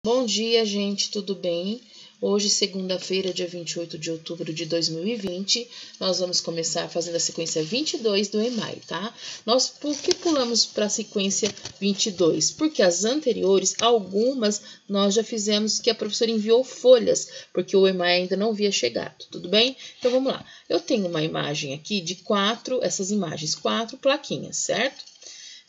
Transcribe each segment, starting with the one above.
Bom dia, gente, tudo bem? Hoje, segunda-feira, dia 28 de outubro de 2020, nós vamos começar fazendo a sequência 22 do EMAI, tá? Por que pulamos para a sequência 22? Porque as anteriores, algumas, nós já fizemos que a professora enviou folhas, porque o EMAI ainda não havia chegado, tudo bem? Então, vamos lá. Eu tenho uma imagem aqui de quatro plaquinhas, certo?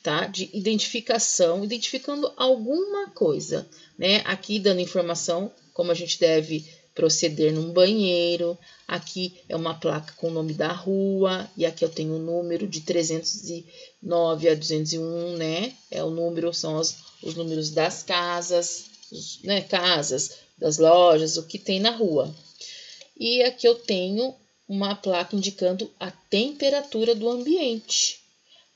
Tá? De identificação, identificando alguma coisa, né? Aqui dando informação como a gente deve proceder num banheiro. Aqui é uma placa com o nome da rua, e aqui eu tenho o número de 309 a 201, né? É o número, são os números das casas, né? Casas, das lojas, o que tem na rua. E aqui eu tenho uma placa indicando a temperatura do ambiente.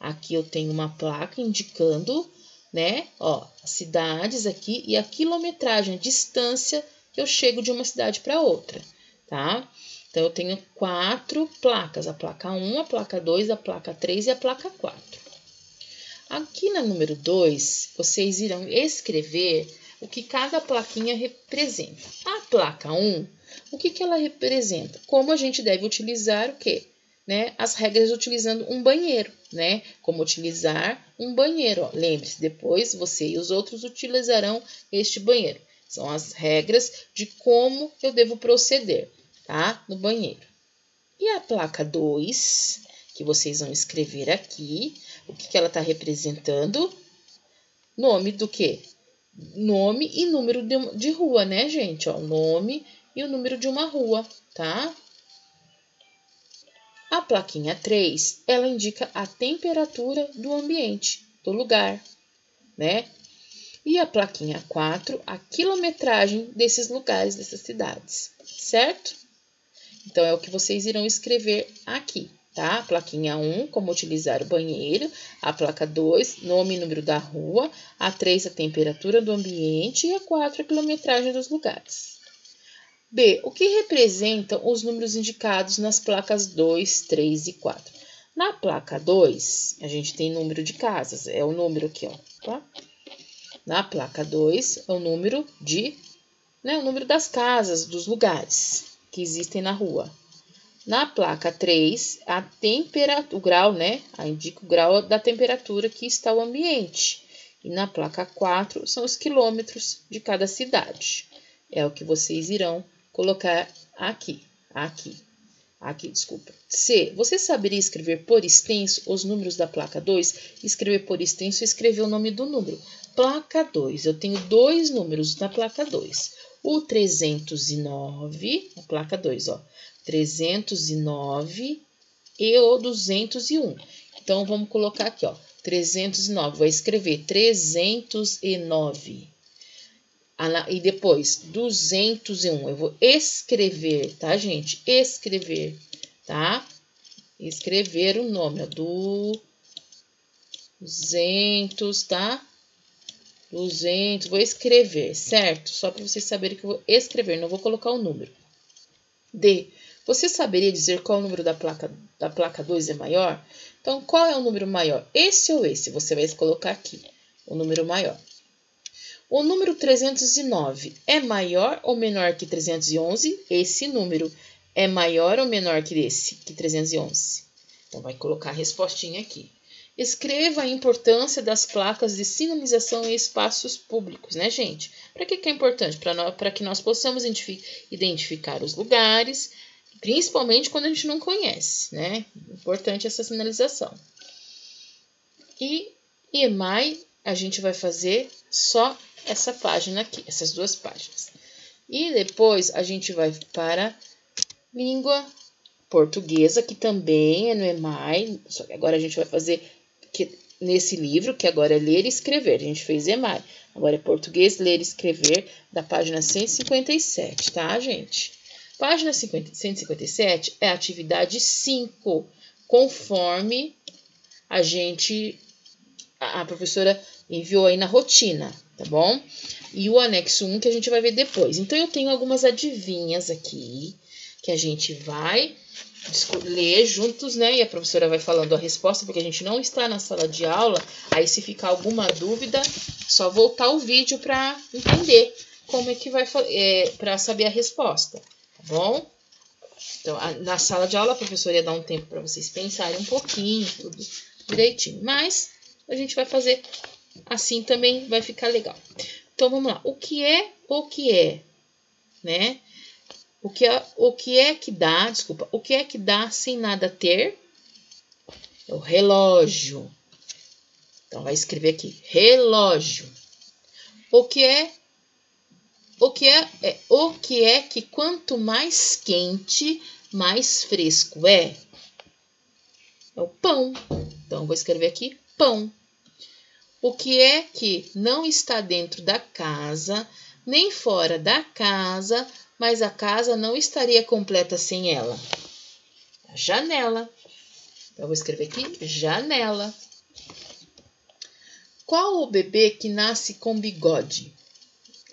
Aqui eu tenho uma placa indicando, né, ó, as cidades aqui e a quilometragem, a distância que eu chego de uma cidade para outra, tá? Então, eu tenho 4 placas, a placa 1, a placa 2, a placa 3 e a placa 4. Aqui na número 2, vocês irão escrever o que cada plaquinha representa. A placa 1, o que ela representa? Como a gente deve utilizar o quê? Né, as regras utilizando um banheiro, né? Como utilizar um banheiro. Lembre-se, depois você e os outros utilizarão este banheiro. São as regras de como eu devo proceder, tá? No banheiro. E a placa 2, que vocês vão escrever aqui, o que ela está representando? Nome do quê? Nome e número de rua, né, gente? Ó, nome e o número de uma rua, tá? A plaquinha 3, ela indica a temperatura do ambiente, do lugar, né? E a plaquinha 4, a quilometragem desses lugares, dessas cidades, certo? Então, é o que vocês irão escrever aqui, tá? A plaquinha 1, como utilizar o banheiro. A placa 2, nome e número da rua. A 3, a temperatura do ambiente. E a 4, a quilometragem dos lugares. B. O que representam os números indicados nas placas 2, 3 e 4? Na placa 2, a gente tem número de casas, é o número aqui, ó, tá? Na placa 2, é o número o número das casas, dos lugares que existem na rua. Na placa 3, a temperatura, o grau, né? Indica o grau da temperatura que está o ambiente. E na placa 4, são os quilômetros de cada cidade. É o que vocês irão colocar aqui. Desculpa. C. Você saberia escrever por extenso os números da placa 2? Escrever por extenso e escrever o nome do número. Placa 2. Eu tenho 2 números na placa 2. O 309, a placa 2, ó. 309 e o 201. Então, vamos colocar aqui, ó. 309. Vou escrever 309. E depois, 201, eu vou escrever, tá, gente? Escrever, tá? Escrever o nome, ó, 200, tá? 200, vou escrever, certo? Só para vocês saberem que eu vou escrever, não vou colocar o número. D. Você saberia dizer qual o número da placa 2 é maior? Então, qual é o número maior? Esse ou esse? Você vai colocar aqui, o número maior. O número 309 é maior ou menor que 311? Esse número é maior ou menor que esse, que 311? Então, vai colocar a respostinha aqui. Escreva a importância das placas de sinalização em espaços públicos, né, gente? Para que é importante? Para que nós possamos identificar os lugares, principalmente quando a gente não conhece, né? Importante essa sinalização. E EMAI, a gente vai fazer só essa página aqui, essas 2 páginas. E depois a gente vai para língua portuguesa, que também é no EMAI, só que agora a gente vai fazer nesse livro, que agora é ler e escrever. A gente fez EMAI, agora é português, ler e escrever, da página 157, tá, gente? Página 157 é a atividade 5, conforme a professora enviou aí na rotina, tá bom? E o anexo 1 que a gente vai ver depois. Então, eu tenho algumas adivinhas aqui que a gente vai ler juntos, né? E a professora vai falando a resposta, porque a gente não está na sala de aula. Aí, se ficar alguma dúvida, só voltar o vídeo para entender, como é que vai para saber a resposta, tá bom? Então, na sala de aula, a professora ia dar um tempo para vocês pensarem um pouquinho, tudo direitinho. Mas a gente vai fazer assim também, vai ficar legal. Então, vamos lá. O que é, né? O que é que dá, desculpa, o que é que dá sem nada ter? É o relógio. Então, vai escrever aqui, relógio. O que é que quanto mais quente, mais fresco é? É o pão. Então, vou escrever aqui, pão. O que é que não está dentro da casa, nem fora da casa, mas a casa não estaria completa sem ela? A janela. Então, vou escrever aqui, janela. Qual o bebê que nasce com bigode?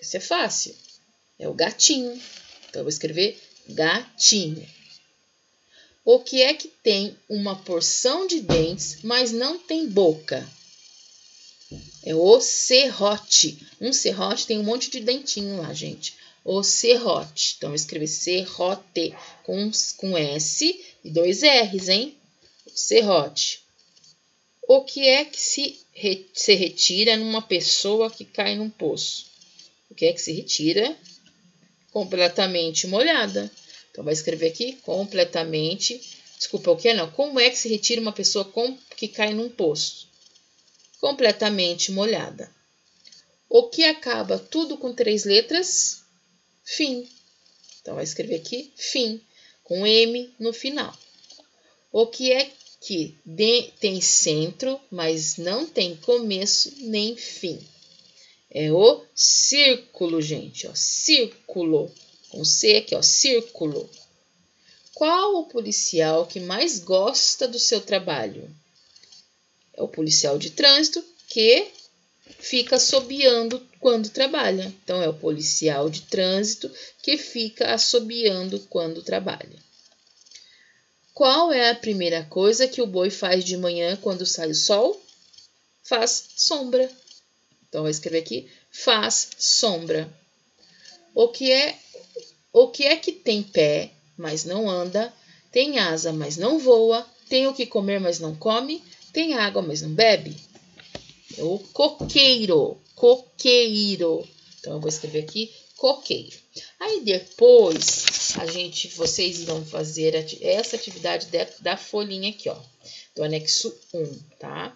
Isso é fácil. É o gatinho. Então, eu vou escrever gatinho. O que é que tem uma porção de dentes, mas não tem boca? É o serrote. Um serrote tem um monte de dentinho lá, gente. O serrote. Então, eu vou escrever serrote com S e 2 R's, hein? Serrote. O que é que se retira numa pessoa que cai num poço? O que é que se retira? Completamente molhada. Então, vai escrever aqui completamente. Desculpa, o que é não? Como é que se retira uma pessoa que cai num poço? Completamente molhada. O que acaba tudo com 3 letras? Fim. Então, vai escrever aqui fim, com M no final. O que é que tem centro, mas não tem começo nem fim? É o círculo, gente, ó, círculo. Com C aqui, ó, círculo. Qual o policial que mais gosta do seu trabalho? É o policial de trânsito que fica assobiando quando trabalha. Então, é o policial de trânsito que fica assobiando quando trabalha. Qual é a primeira coisa que o boi faz de manhã quando sai o sol? Faz sombra. Então, vou escrever aqui, faz sombra. O que é que tem pé, mas não anda, tem asa, mas não voa, tem o que comer, mas não come, tem água, mas não bebe? É o coqueiro, coqueiro. Então, eu vou escrever aqui, coqueiro. Aí, depois, vocês irão fazer essa atividade da folhinha aqui, ó, do anexo 1, tá?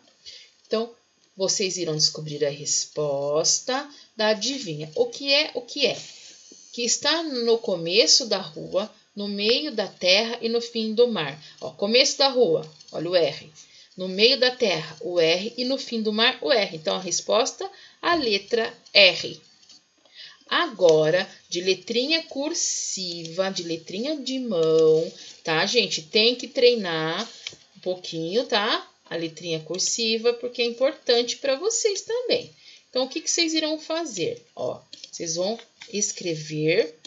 Então, vocês irão descobrir a resposta da adivinha. O que é? Que está no começo da rua, no meio da terra e no fim do mar. Ó, começo da rua, olha o R. No meio da terra, o R. E no fim do mar, o R. Então, a resposta, a letra R. Agora, de letrinha cursiva, de letrinha de mão, tá, gente? Tem que treinar um pouquinho, tá? A letrinha cursiva, porque é importante para vocês também. Então, o que vocês irão fazer? Ó, vocês vão escrever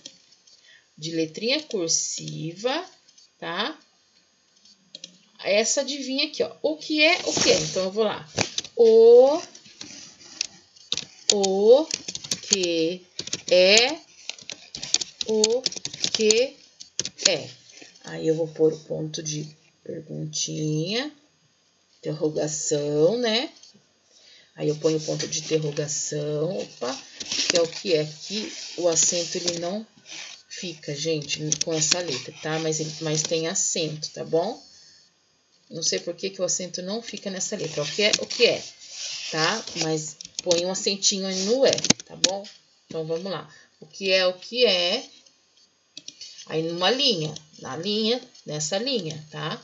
de letrinha cursiva, tá? Essa adivinha aqui, ó. O que é? Então, eu vou lá. O que é? O que é? Aí, eu vou pôr o ponto de perguntinha, interrogação, né? Aí, eu ponho o ponto de interrogação, opa, que é o que é. Aqui, o acento, ele não fica, gente, com essa letra, tá? Mas tem acento, tá bom? Não sei por que o acento não fica nessa letra. O que é, tá? Mas põe um acentinho aí no E, tá bom? Então, vamos lá. O que é? Aí, numa linha, nessa linha, tá?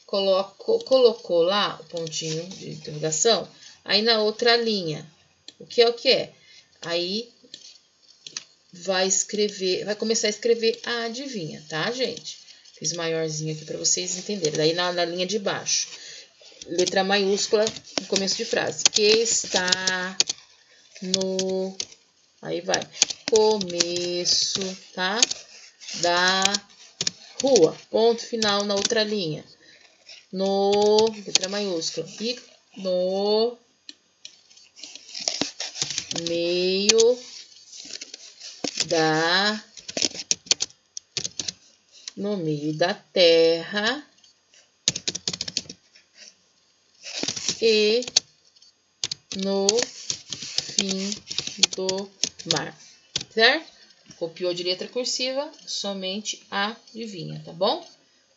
Colocou lá o pontinho de interrogação. Aí, na outra linha, o que é? Aí, vai começar a escrever a adivinha, tá, gente? Fiz maiorzinho aqui para vocês entenderem. Daí, na linha de baixo, letra maiúscula no começo de frase. Que está no... Aí vai. Começo, tá? Da rua. Ponto final na outra linha. Letra maiúscula. E no meio dá no meio da terra e no fim do mar, certo? Copiou de letra cursiva, somente adivinha, tá bom?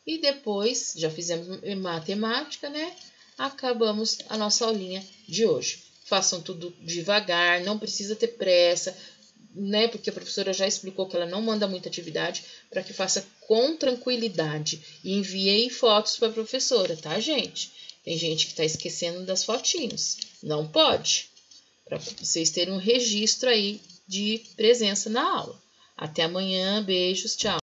E depois, já fizemos matemática, né? Acabamos a nossa aulinha de hoje. Façam tudo devagar, não precisa ter pressa, né? Porque a professora já explicou que ela não manda muita atividade, para que faça com tranquilidade. E enviei fotos para a professora, tá, gente? Tem gente que está esquecendo das fotinhos. Não pode. Para vocês terem um registro aí de presença na aula. Até amanhã, beijos, tchau.